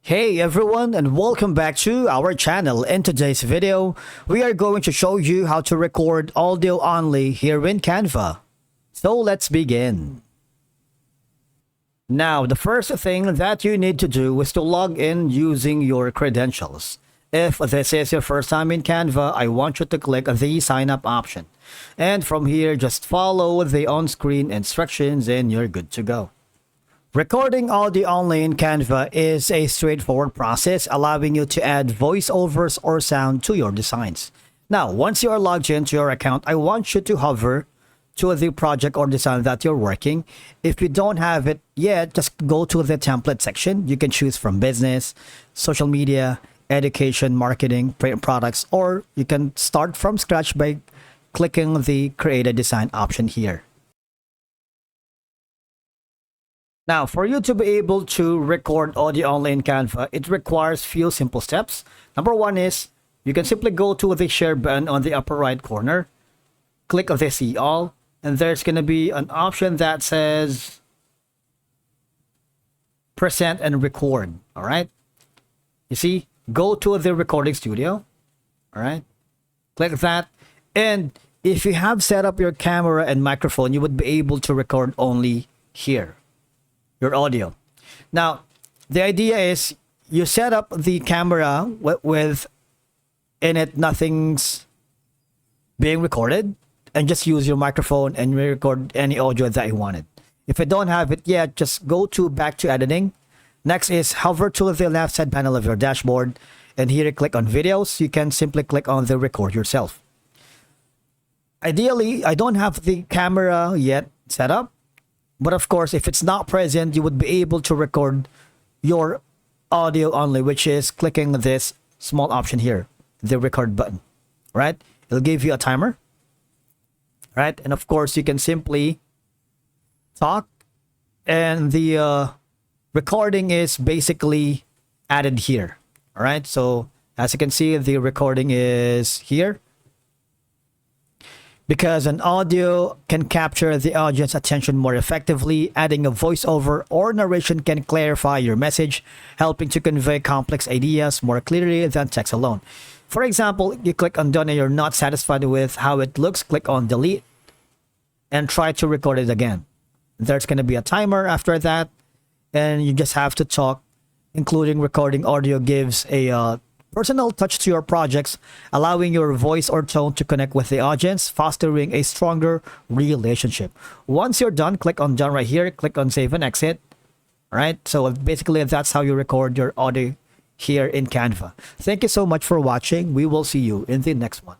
Hey everyone, and welcome back to our channel. In today's video, we are going to show you how to record audio only here in Canva. So let's begin. Now, the first thing that you need to do is to log in using your credentials. If this is your first time in Canva, I want you to click the sign up option. And from here, just follow the on-screen instructions and you're good to go. Recording audio only in Canva is a straightforward process, allowing you to add voiceovers or sound to your designs. Now, once you are logged into your account, I want you to hover to the project or design that you're working. If you don't have it yet, just go to the template section. You can choose from business, social media, education, marketing, print products, or you can start from scratch by clicking the create a design option here. Now, for you to be able to record audio only in Canva, it requires few simple steps. Number one is you can simply go to the share button on the upper right corner, click on the see all, and there's going to be an option that says present and record. All right. You see, go to the recording studio. All right. Click that. And if you have set up your camera and microphone, you would be able to record only here your audio. Now, the idea is you set up the camera with in it nothing's being recorded, and just use your microphone and record any audio that you wanted. If you don't have it yet, just go to back to editing. Next is hover to the left side panel of your dashboard, and here you click on videos. You can simply click on the record yourself. Ideally, I don't have the camera yet set up. But of course, if it's not present, you would be able to record your audio only, which is clicking this small option here, the record button, right? It'll give you a timer, right? And of course, you can simply talk, and the recording is basically added here, all right? So as you can see, the recording is here. Because an audio can capture the audience's attention more effectively, adding a voiceover or narration can clarify your message, helping to convey complex ideas more clearly than text alone. For example, you click on done and you're not satisfied with how it looks, click on delete and try to record it again. There's going to be a timer after that, and you just have to talk. Including recording audio gives a personal touch to your projects, allowing your voice or tone to connect with the audience, fostering a stronger relationship. Once you're done, click on done right here, click on save and exit. All right, so basically that's how you record your audio here in Canva. Thank you so much for watching. We will see you in the next one.